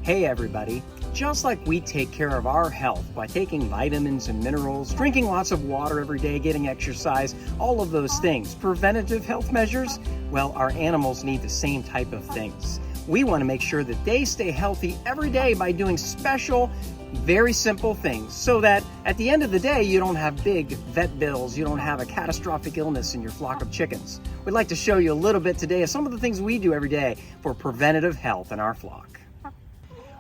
Hey everybody, just like we take care of our health by taking vitamins and minerals, drinking lots of water every day, getting exercise, all of those things, preventative health measures, well, our animals need the same type of things. We want to make sure that they stay healthy every day by doing special, very simple things so that at the end of the day, you don't have big vet bills, you don't have a catastrophic illness in your flock of chickens. We'd like to show you a little bit today of some of the things we do every day for preventative health in our flock.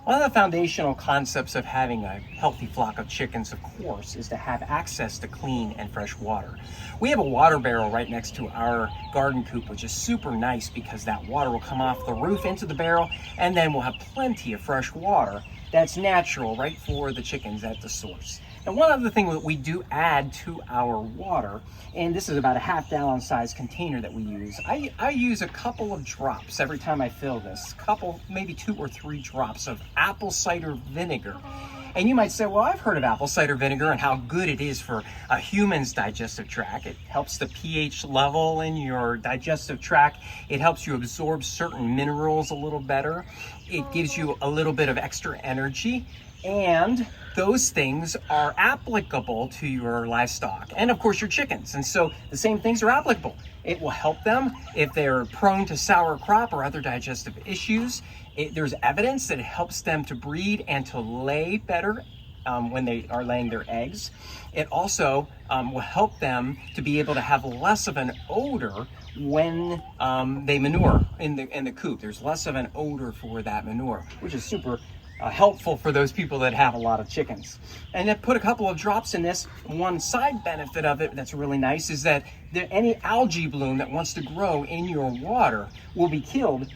One of the foundational concepts of having a healthy flock of chickens, of course, is to have access to clean and fresh water. We have a water barrel right next to our garden coop, which is super nice because that water will come off the roof into the barrel, and then we'll have plenty of fresh water that's natural right for the chickens at the source. And one other thing that we do add to our water, and this is about a half-gallon size container that we use. I use a couple of drops every time I fill this, maybe 2 or 3 drops of apple cider vinegar. And you might say, well, I've heard of apple cider vinegar and how good it is for a human's digestive tract. It helps the pH level in your digestive tract. It helps you absorb certain minerals a little better. It gives you a little bit of extra energy. And those things are applicable to your livestock and of course your chickens. And so the same things are applicable. It will help them if they're prone to sour crop or other digestive issues. There's evidence that it helps them to breed and to lay better when they are laying their eggs. It also will help them to be able to have less of an odor when they manure in the coop. There's less of an odor for that manure, which is super helpful for those people that have a lot of chickens. And then put a couple of drops in this. One side benefit of it that's really nice is that any algae bloom that wants to grow in your water will be killed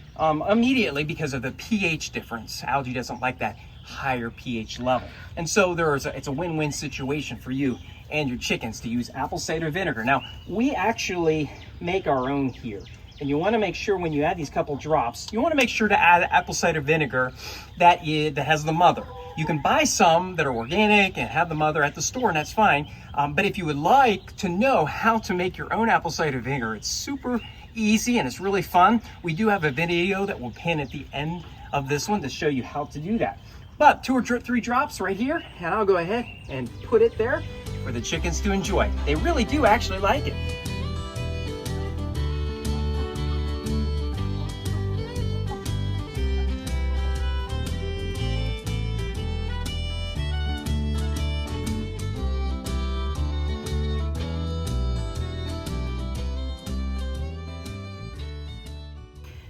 immediately because of the pH difference. Algae doesn't like that higher pH level. And so it's a win-win situation for you and your chickens to use apple cider vinegar. Now, we actually make our own here. And you want to make sure when you add these couple drops, you want to make sure to add apple cider vinegar that has the mother. You can buy some that are organic and have the mother at the store, and that's fine. But if you would like to know how to make your own apple cider vinegar, it's super easy and it's really fun. We do have a video that we'll pin at the end of this one to show you how to do that. But 2 or 3 drops right here, and I'll go ahead and put it there for the chickens to enjoy. They really do actually like it.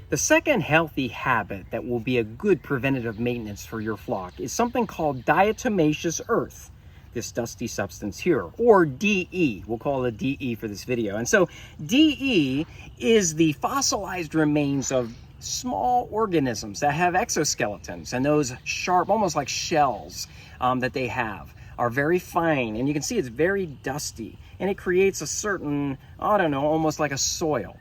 The second healthy habit that will be a good preventative maintenance for your flock is something called diatomaceous earth, this dusty substance here, or DE. We'll call it DE for this video. And so DE is the fossilized remains of small organisms that have exoskeletons, and those sharp, almost like shells that they have are very fine, and you can see it's very dusty, and it creates a certain, I don't know, almost like a soil.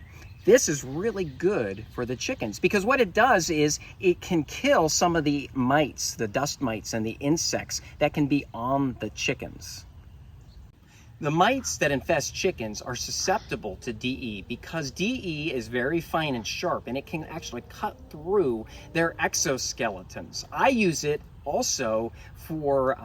This is really good for the chickens because what it does is it can kill some of the mites, the dust mites and the insects that can be on the chickens. The mites that infest chickens are susceptible to DE because DE is very fine and sharp and it can actually cut through their exoskeletons. I use it also for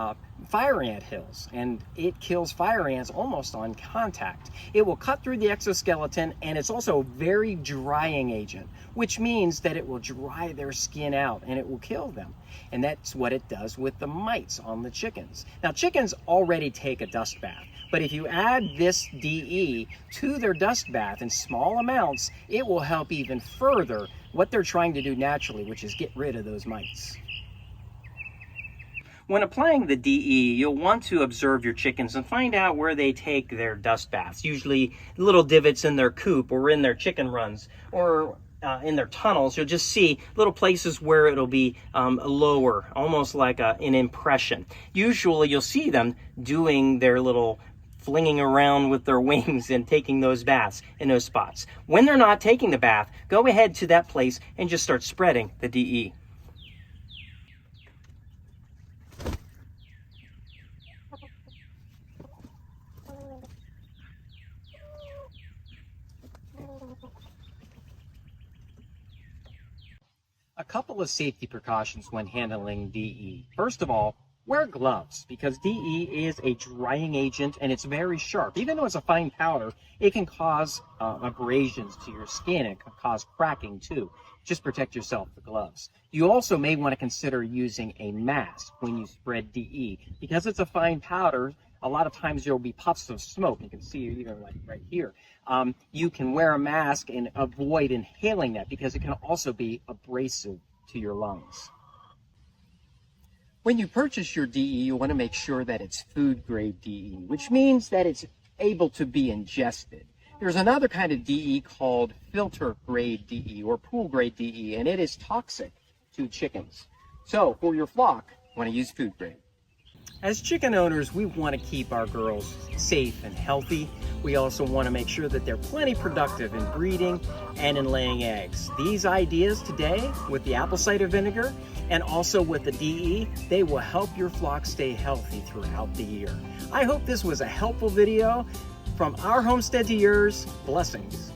fire ant hills, and it kills fire ants almost on contact. It will cut through the exoskeleton, and it's also a very drying agent, which means that it will dry their skin out and it will kill them. And that's what it does with the mites on the chickens. Now, chickens already take a dust bath, but if you add this DE to their dust bath in small amounts, it will help even further what they're trying to do naturally, which is get rid of those mites. When applying the DE, you'll want to observe your chickens and find out where they take their dust baths, usually little divots in their coop or in their chicken runs or in their tunnels. You'll just see little places where it'll be lower, almost like an impression. Usually you'll see them doing their little flinging around with their wings and taking those baths in those spots. When they're not taking the bath, go ahead to that place and just start spreading the DE. A couple of safety precautions when handling DE. First of all, wear gloves because DE is a drying agent and it's very sharp. Even though it's a fine powder, it can cause abrasions to your skin. It can cause cracking too. Just protect yourself with gloves. You also may want to consider using a mask when you spread DE. Because it's a fine powder, a lot of times there will be puffs of smoke. You can see even like right here. You can wear a mask and avoid inhaling that because it can also be abrasive to your lungs. When you purchase your DE, you want to make sure that it's food grade DE, which means that it's able to be ingested. There's another kind of DE called filter grade DE or pool grade DE, and it is toxic to chickens. So for your flock, you want to use food grade. As chicken owners, we want to keep our girls safe and healthy. We also want to make sure that they're plenty productive in breeding and in laying eggs. These ideas today with the apple cider vinegar and also with the DE, they will help your flock stay healthy throughout the year. I hope this was a helpful video. From our homestead to yours, blessings.